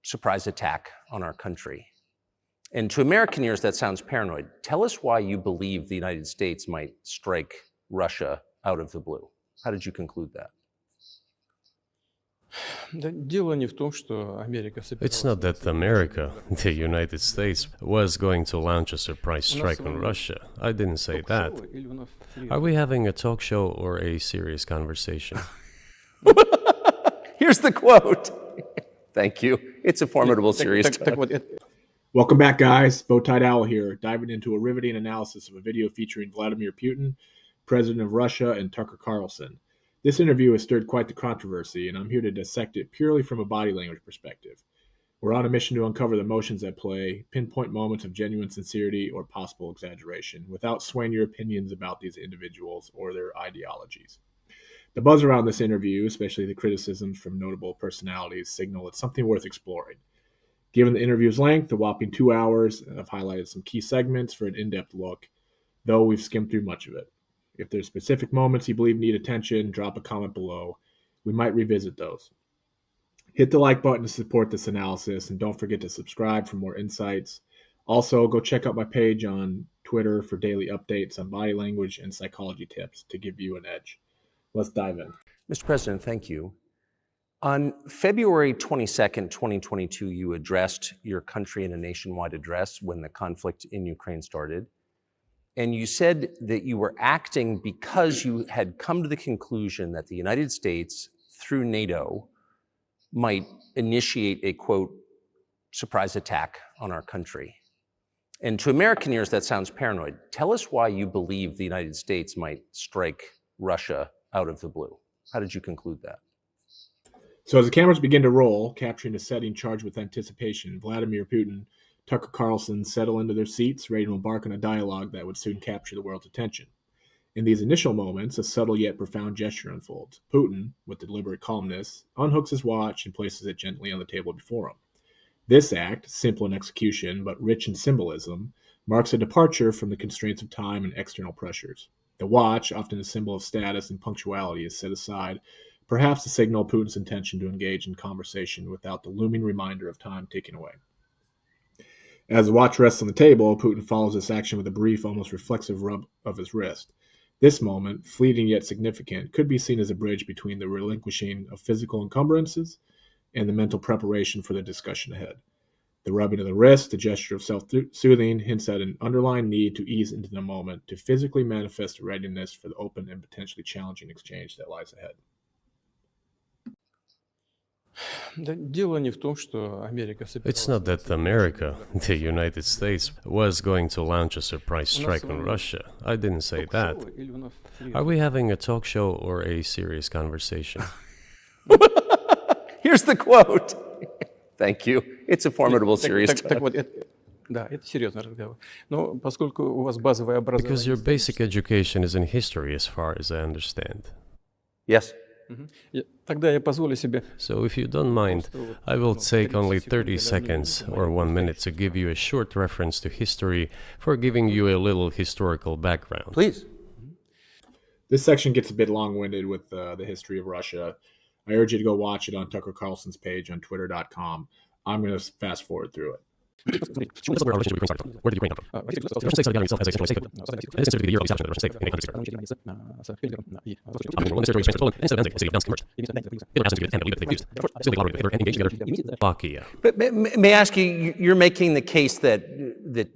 surprise attack on our country. And to American ears, that sounds paranoid. Tell us why you believe the United States might strike Russia out of the blue. How did you conclude that? It's not that America, the United States, was going to launch a surprise strike on Russia. I didn't say that. Are we having a talk show or a serious conversation? Here's the quote. Thank you. It's a formidable serious talk. Welcome back, guys. Bowtied Owl here, diving into a riveting analysis of a video featuring Vladimir Putin, President of Russia, and Tucker Carlson. This interview has stirred quite the controversy, and I'm here to dissect it purely from a body language perspective. We're on a mission to uncover the emotions at play, pinpoint moments of genuine sincerity or possible exaggeration, without swaying your opinions about these individuals or their ideologies. The buzz around this interview, especially the criticisms from notable personalities, signal it's something worth exploring. Given the interview's length, a whopping 2 hours, I've highlighted some key segments for an in-depth look, though we've skimmed through much of it. If there's specific moments you believe need attention, drop a comment below. We might revisit those. Hit the like button to support this analysis, and don't forget to subscribe for more insights. Also, go check out my page on Twitter for daily updates on body language and psychology tips to give you an edge. Let's dive in. Mr. President, thank you. On February 22nd, 2022, you addressed your country in a nationwide address when the conflict in Ukraine started. And you said that you were acting because you had come to the conclusion that the United States, through NATO, might initiate a, quote, surprise attack on our country. And to American ears, that sounds paranoid. Tell us why you believe the United States might strike Russia out of the blue. How did you conclude that? So as the cameras begin to roll, capturing a setting charged with anticipation, Vladimir Putin, Tucker Carlson settle into their seats, ready to embark on a dialogue that would soon capture the world's attention. In these initial moments, a subtle yet profound gesture unfolds. Putin, with deliberate calmness, unhooks his watch and places it gently on the table before him. This act, simple in execution but rich in symbolism, marks a departure from the constraints of time and external pressures. The watch, often a symbol of status and punctuality, is set aside, perhaps to signal Putin's intention to engage in conversation without the looming reminder of time taken away. As the watch rests on the table, Putin follows this action with a brief, almost reflexive rub of his wrist. This moment, fleeting yet significant, could be seen as a bridge between the relinquishing of physical encumbrances and the mental preparation for the discussion ahead. The rubbing of the wrist, the gesture of self-soothing, hints at an underlying need to ease into the moment, to physically manifest a readiness for the open and potentially challenging exchange that lies ahead. It's not that America, the United States, was going to launch a surprise strike on Russia. I didn't say that. Are we having a talk show or a serious conversation? Here's the quote. Thank you. It's a formidable serious talk. Because your basic education is in history, as far as I understand. Yes. So if you don't mind, I will take only 30 seconds or 1 minute to give you a short reference to history for giving you a little historical background. Please. This section gets a bit long-winded with the history of Russia. I urge you to go watch it on Tucker Carlson's page on twitter.com. I'm going to fast forward through it. Where did Ukraine start from? Where did Ukraine come from? The Russian state started valuing itself as a centralized statehood. And this is considered to be the year of the establishment of the Russian state in 1800. When the territory expansion to Poland and instead of ending, the city of Danzig emerged. Hitler asked them to give it 10 that they refused. Therefore, still they collaborated with Hitler and engaged together. Slovakia. But may I ask you, you're making the case that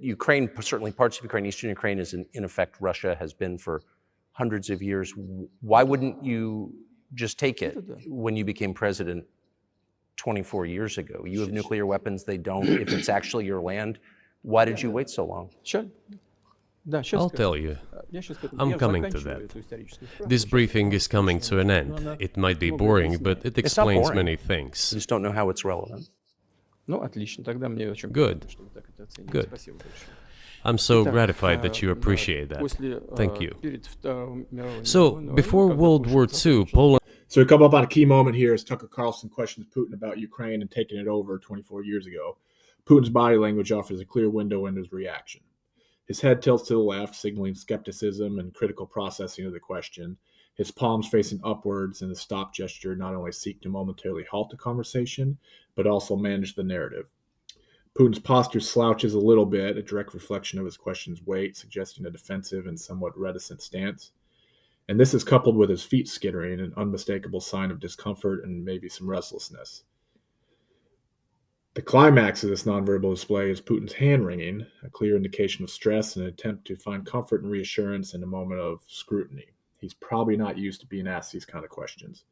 Ukraine, certainly parts of Ukraine, Eastern Ukraine, is in effect Russia, has been for hundreds of years. Why wouldn't you just take it when you became president 24 years ago? You have nuclear weapons, they don't. If it's actually your land, why did you wait so long? I'll tell you. I'm coming to that. This briefing is coming to an end. It might be boring, but it explains many things. I just don't know how it's relevant. Good. Good. I'm so gratified that you appreciate that. Thank you. So, before World War II, Poland... So we come up on a key moment here as Tucker Carlson questions Putin about Ukraine and taking it over 24 years ago. Putin's body language offers a clear window into his reaction. His head tilts to the left, signaling skepticism and critical processing of the question. His palms facing upwards and the stop gesture not only seek to momentarily halt the conversation, but also manage the narrative. Putin's posture slouches a little bit, a direct reflection of his question's weight, suggesting a defensive and somewhat reticent stance. And this is coupled with his feet skittering, an unmistakable sign of discomfort and maybe some restlessness. The climax of this nonverbal display is Putin's hand wringing, a clear indication of stress and an attempt to find comfort and reassurance in a moment of scrutiny. He's probably not used to being asked these kind of questions.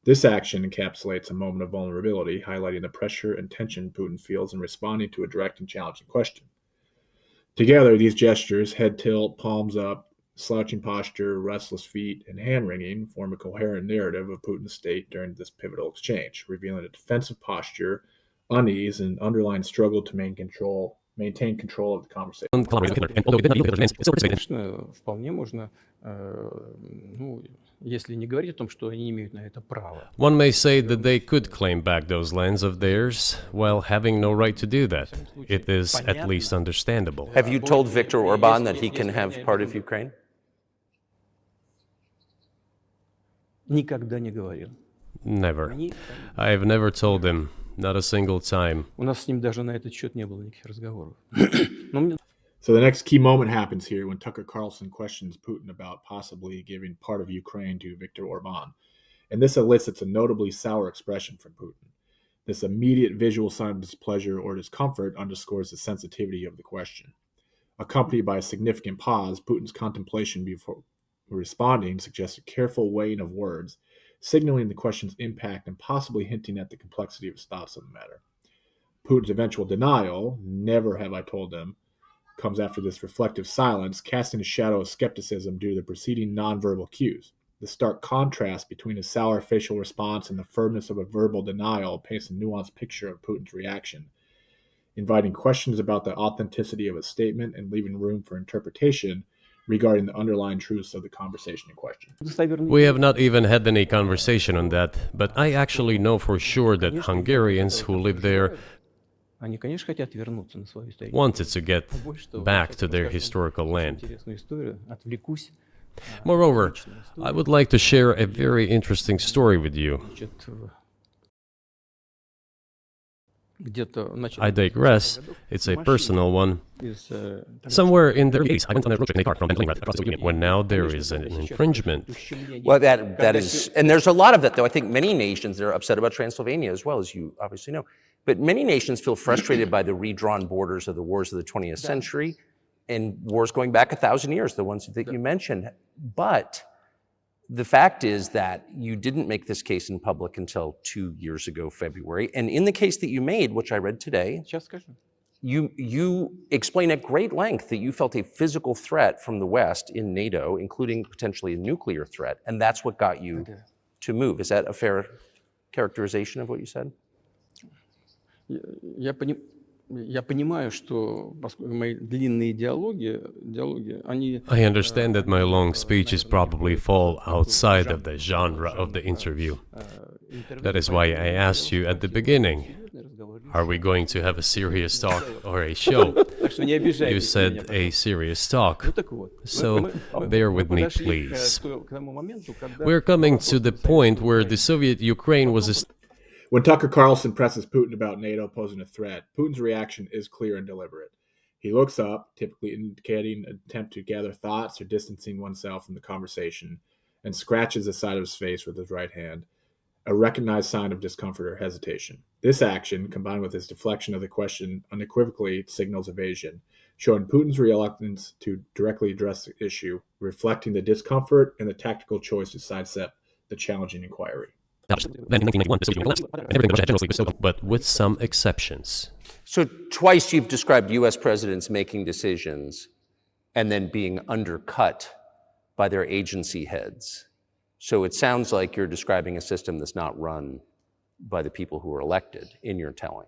This action encapsulates a moment of vulnerability, highlighting the pressure and tension Putin feels in responding to a direct and challenging question. Together, these gestures, head tilt, palms up, slouching posture, restless feet, and hand-wringing, form a coherent narrative of Putin's state during this pivotal exchange, revealing a defensive posture, unease, and underlying struggle to maintain control of the conversation. Конечно, вполне можно, если не говорить о том, что они не имеют на это права. One may say that they could claim back those lands of theirs while having no right to do that. It is at least understandable. Have you told Viktor Orban that he can have part of Ukraine? Никогда не говорил. Never. I have never told him, not a single time. У нас с ним даже на этот счет не было никаких разговоров. So the next key moment happens here when Tucker Carlson questions Putin about possibly giving part of Ukraine to Viktor Orban. And this elicits a notably sour expression from Putin. This immediate visual sign of displeasure or discomfort underscores the sensitivity of the question. Accompanied by a significant pause, Putin's contemplation before responding suggests a careful weighing of words, signaling the question's impact and possibly hinting at the complexity of his thoughts on the matter. Putin's eventual denial, never have I told them, comes after this reflective silence, casting a shadow of skepticism due to the preceding nonverbal cues. The stark contrast between his sour facial response and the firmness of a verbal denial paints a nuanced picture of Putin's reaction, inviting questions about the authenticity of a statement and leaving room for interpretation regarding the underlying truths of the conversation in question. We have not even had any conversation on that, but I actually know for sure that Hungarians who live there Они, конечно, хотят вернуться на свою историю. wanted to get back to their historical land. Интересную историю, отвлекусь. Moreover, I would like to share a very interesting story with you. I digress, it's a personal one. Somewhere in the 80s, I went on a road trip in a car from Leningrad across the Union, when now there is an infringement. Well, that is, and there's a lot of that, though. I think many nations are upset about Transylvania as well, as you obviously know. But many nations feel frustrated by the redrawn borders of the wars of the 20th century and wars going back 1,000 years, the ones that you mentioned. But the fact is that you didn't make this case in public until 2 years ago, February. And in the case that you made, which I read today, you explain at great length that you felt a physical threat from the West in NATO, including potentially a nuclear threat, and that's what got you to move. Is that a fair characterization of what you said? Я понимаю, что мои длинные диалоги, они... I understand that my long speeches probably fall outside of the genre of the interview. That is why I asked you at the beginning, are we going to have a serious talk or a show? You said a serious talk. So bear with me, please. We're coming to the point where the Soviet Ukraine was When Tucker Carlson presses Putin about NATO posing a threat, Putin's reaction is clear and deliberate. He looks up, typically indicating an attempt to gather thoughts or distancing oneself from the conversation, and scratches the side of his face with his right hand, a recognized sign of discomfort or hesitation. This action, combined with his deflection of the question, unequivocally signals evasion, showing Putin's reluctance to directly address the issue, reflecting the discomfort and the tactical choice to sidestep the challenging inquiry. But with some exceptions. So twice you've described U.S. presidents making decisions and then being undercut by their agency heads. So it sounds like you're describing a system that's not run by the people who are elected, in your telling.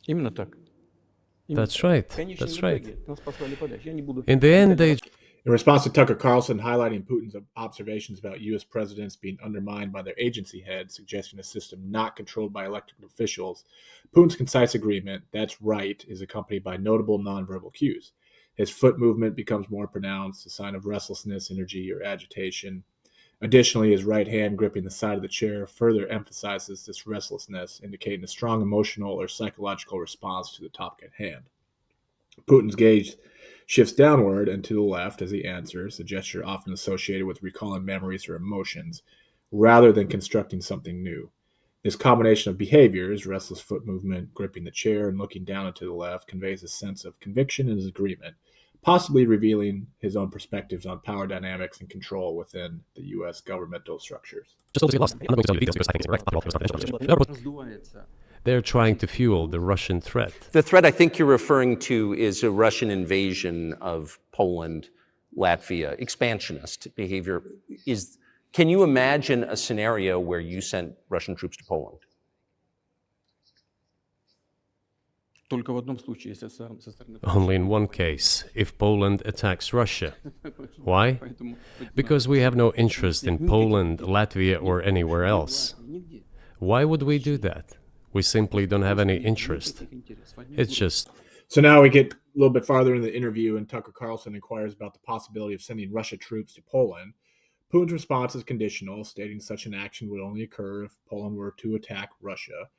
Именно так. That's right. That's right. In the end, they... In response to Tucker Carlson highlighting Putin's observations about U.S. presidents being undermined by their agency heads, suggesting a system not controlled by elected officials, Putin's concise agreement, that's right, is accompanied by notable nonverbal cues. His foot movement becomes more pronounced, a sign of restlessness, energy, or agitation. Additionally, his right hand gripping the side of the chair further emphasizes this restlessness, indicating a strong emotional or psychological response to the topic at hand. Putin's gaze shifts downward and to the left as he answers, a gesture often associated with recalling memories or emotions, rather than constructing something new. This combination of behaviors, restless foot movement, gripping the chair, and looking down and to the left, conveys a sense of conviction and agreement, possibly revealing his own perspectives on power dynamics and control within the U.S. governmental structures. They're trying to fuel the Russian threat. The threat I think you're referring to is a Russian invasion of Poland, Latvia, expansionist behavior. Can you imagine a scenario where you sent Russian troops to Poland? Only in one case, if Poland attacks Russia. Why? Because we have no interest in Poland, Latvia, or anywhere else. Why would we do that? We simply don't have any interest. It's just... So now we get a little bit farther in the interview, and Tucker Carlson inquires about the possibility of sending Russia troops to Poland. Putin's response is conditional, stating such an action would only occur if Poland were to attack Russia.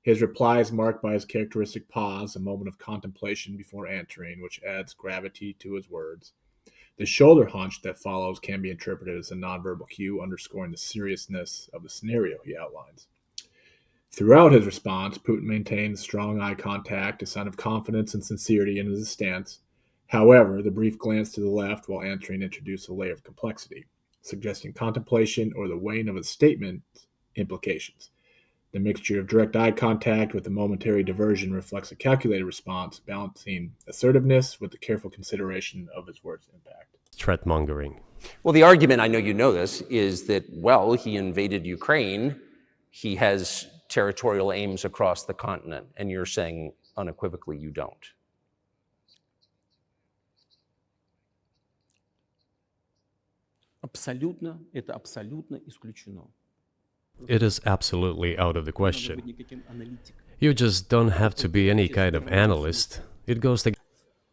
His reply is marked by his characteristic pause, a moment of contemplation before answering, which adds gravity to his words. The shoulder hunch that follows can be interpreted as a nonverbal cue, underscoring the seriousness of the scenario he outlines. Throughout his response, Putin maintains strong eye contact, a sign of confidence and sincerity in his stance. However, the brief glance to the left while answering introduced a layer of complexity, suggesting contemplation or the weighing of his statement implications. The mixture of direct eye contact with a momentary diversion reflects a calculated response, balancing assertiveness with the careful consideration of his words' impact. Threat-mongering. Well, the argument, I know you know this, is that, well, he invaded Ukraine, he has territorial aims across the continent, and you're saying unequivocally you don't. Это абсолютно исключено. It is absolutely out of the question. You just don't have to be any kind of analyst. It goes to...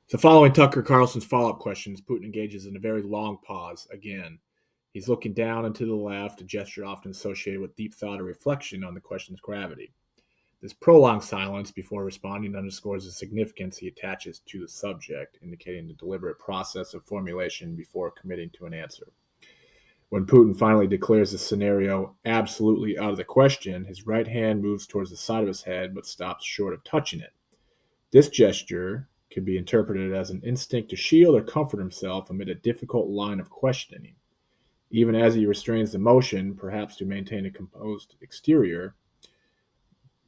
So following Tucker Carlson's follow-up questions, Putin engages in a very long pause again. He's looking down and to the left, a gesture often associated with deep thought or reflection on the question's gravity. This prolonged silence before responding underscores the significance he attaches to the subject, indicating the deliberate process of formulation before committing to an answer. When Putin finally declares the scenario absolutely out of the question, his right hand moves towards the side of his head but stops short of touching it. This gesture can be interpreted as an instinct to shield or comfort himself amid a difficult line of questioning. Even as he restrains the motion, perhaps to maintain a composed exterior,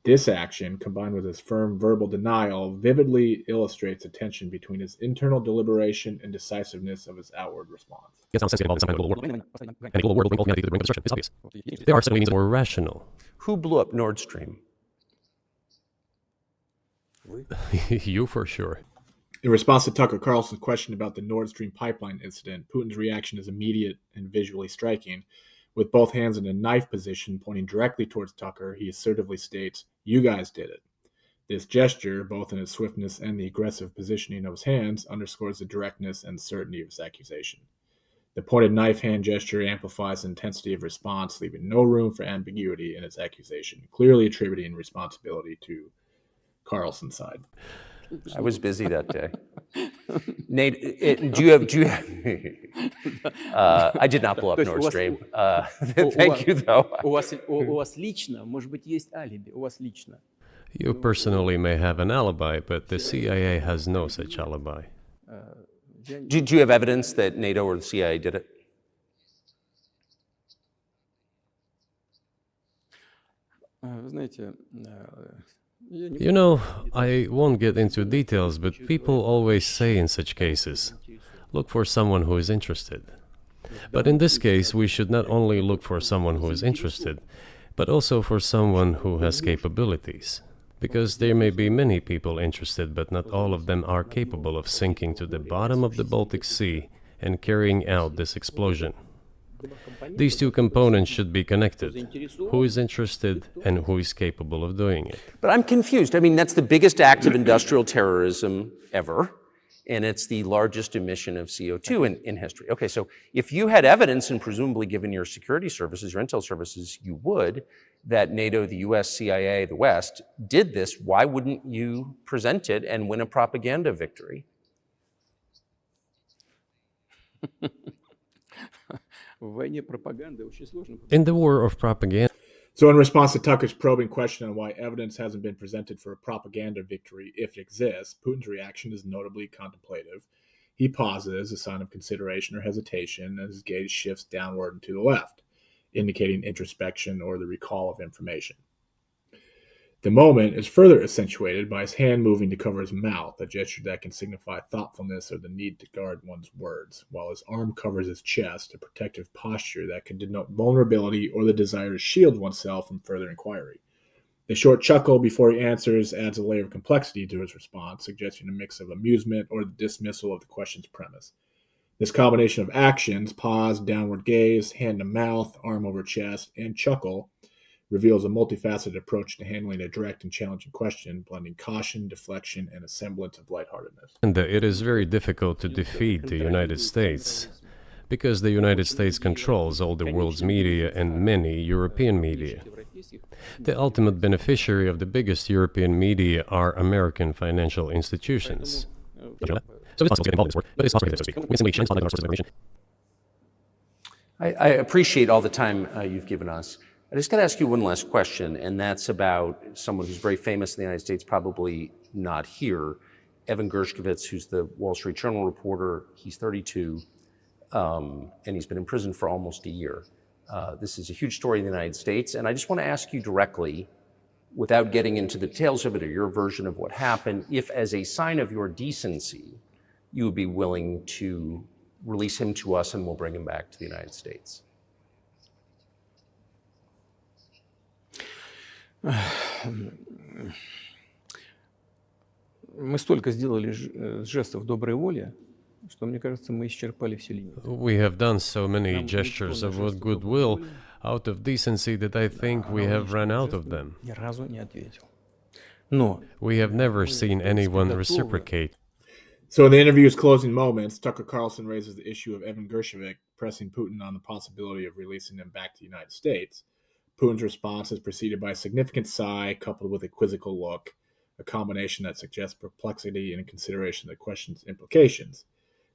this action, combined with his firm verbal denial, vividly illustrates the tension between his internal deliberation and decisiveness of his outward response. There are certainly means more rational. Who blew up Nord Stream? You for sure. In response to Tucker Carlson's question about the Nord Stream pipeline incident, Putin's reaction is immediate and visually striking. With both hands in a knife position pointing directly towards Tucker, he assertively states, "You guys did it." This gesture, both in its swiftness and the aggressive positioning of his hands, underscores the directness and certainty of his accusation. The pointed knife hand gesture amplifies the intensity of response, leaving no room for ambiguity in its accusation, clearly attributing responsibility to Carlson's side. I was busy that day. Nate, do you have I did not blow up Nord Stream. Thank you, though. У вас лично, может быть, есть алиби, у вас лично. You personally may have an alibi, but the CIA has no such alibi. Do you have evidence that NATO or the CIA did it? Вы знаете, You know, I won't get into details, but people always say in such cases, look for someone who is interested. But in this case, we should not only look for someone who is interested, but also for someone who has capabilities. Because there may be many people interested, but not all of them are capable of sinking to the bottom of the Baltic Sea and carrying out this explosion. These two components should be connected. Who is interested and who is capable of doing it? But I'm confused. I mean, that's the biggest act of industrial terrorism ever. and it's the largest emission of CO2 in history. Okay, so if you had evidence, and presumably given your security services, your intel services, you would, that NATO, the US, CIA, the West did this, why wouldn't you present it and win a propaganda victory? In the war of propaganda, So in response to Tucker's probing question on why evidence hasn't been presented for a propaganda victory, if it exists, Putin's reaction is notably contemplative. He pauses, a sign of consideration or hesitation, as his gaze shifts downward and to the left, indicating introspection or the recall of information. The moment is further accentuated by his hand moving to cover his mouth, a gesture that can signify thoughtfulness or the need to guard one's words, while his arm covers his chest, a protective posture that can denote vulnerability or the desire to shield oneself from further inquiry. The short chuckle before he answers adds a layer of complexity to his response, suggesting a mix of amusement or the dismissal of the question's premise. This combination of actions, pause, downward gaze, hand to mouth, arm over chest, and chuckle, reveals a multifaceted approach to handling a direct and challenging question, blending caution, deflection, and a semblance of lightheartedness. it is very difficult to defeat the United States, because the United States controls all the world's media and many European media. The ultimate beneficiary of the biggest European media are American financial institutions. I appreciate all the time you've given us. I just got to ask you one last question, and that's about someone who's very famous in the United States, probably not here, Evan Gershkovich, who's the Wall Street Journal reporter. He's 32, and he's been in prison for almost a year. This is a huge story in the United States, and I just want to ask you directly, without getting into the details of it or your version of what happened, if as a sign of your decency, you would be willing to release him to us and we'll bring him back to the United States. Мы столько сделали жестов доброй воли, что, мне кажется, мы исчерпали все лимиты. We have done so many gestures of goodwill out of decency that I think we have run out of them. Ни разу не ответил. Но We have never seen anyone reciprocate. So in the interview's closing moments, Tucker Carlson raises the issue of Evan Gershkovich pressing Putin on the possibility of releasing him back to the United States. Putin's response is preceded by a significant sigh coupled with a quizzical look, a combination that suggests perplexity and consideration of the question's implications.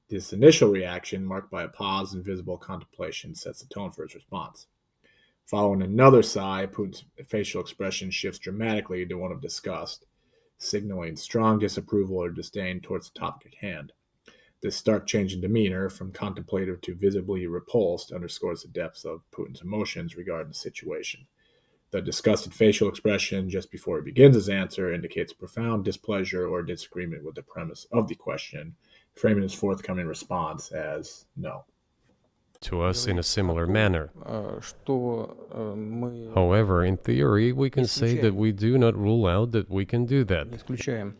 This initial reaction, marked by a pause and visible contemplation, sets the tone for his response. Following another sigh, Putin's facial expression shifts dramatically to one of disgust, signaling strong disapproval or disdain towards the topic at hand. This stark change in demeanor, from contemplative to visibly repulsed, underscores the depths of Putin's emotions regarding the situation. The disgusted facial expression just before he begins his answer indicates profound displeasure or disagreement with the premise of the question, framing his forthcoming response as no. To us in a similar manner. что мы However, in theory, we can say that we do not rule out that we can do не that исключаем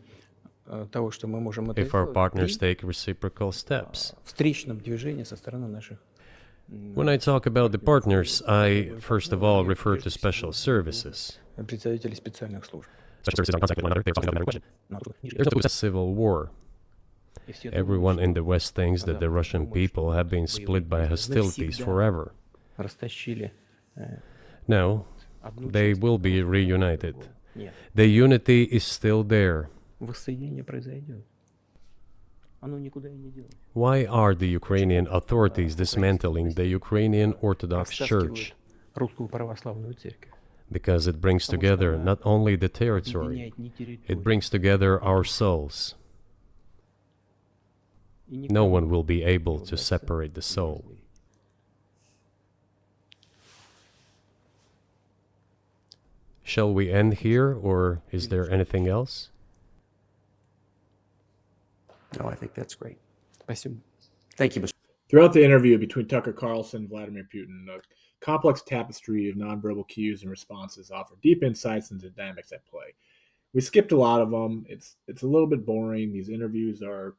того, что мы можем это if our сделать partners при take reciprocal steps. встречном движении со стороны наших When I talk about the partners, I first of all refer to special services. представителей специальных служб. Special services are in contact with one another, they are talking about another question. There's no civil war. И все Everyone думают, in the West thinks that the Russian people have been split by hostilities forever. что растащили No, одну they часть. will be reunited. Нет, The unity is still there. воссоединение произойдет. Оно никуда и не делось. Why are the Ukrainian authorities dismantling the Ukrainian Orthodox Church? Растаскивают русскую православную церковь. Because it brings together not only the territory, Объединяет не территорию. it brings together our souls. И никому No one will be able не to удастся separate the soul. разделить. Shall we end here, or is there anything else? No, I think that's great. Спасибо. Thank you, Mr. Throughout the interview between Tucker Carlson and Vladimir Putin, a complex tapestry of nonverbal cues and responses offer deep insights into the dynamics at play. We skipped a lot of them. It's a little bit boring. These interviews are,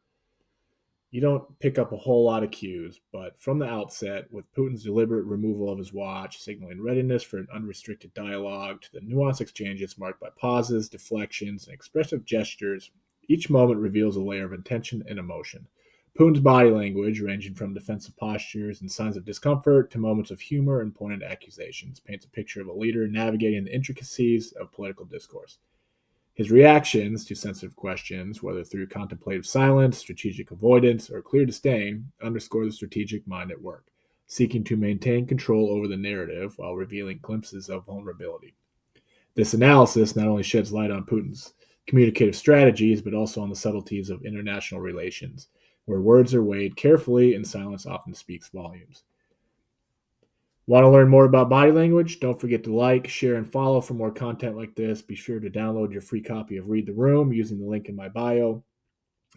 you don't pick up a whole lot of cues, but from the outset, with Putin's deliberate removal of his watch, signaling readiness for an unrestricted dialogue, to the nuanced exchanges marked by pauses, deflections, and expressive gestures, Each moment reveals a layer of intention and emotion. Putin's body language, ranging from defensive postures and signs of discomfort to moments of humor and pointed accusations, paints a picture of a leader navigating the intricacies of political discourse. His reactions to sensitive questions, whether through contemplative silence, strategic avoidance, or clear disdain, underscore the strategic mind at work, seeking to maintain control over the narrative while revealing glimpses of vulnerability. This analysis not only sheds light on Putin's communicative strategies, but also on the subtleties of international relations, where words are weighed carefully and silence often speaks volumes. Want to learn more about body language? Don't forget to like, share, and follow for more content like this. Be sure to download your free copy of Read the Room using the link in my bio.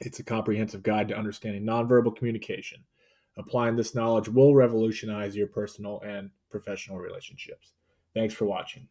It's a comprehensive guide to understanding nonverbal communication. Applying this knowledge will revolutionize your personal and professional relationships. Thanks for watching.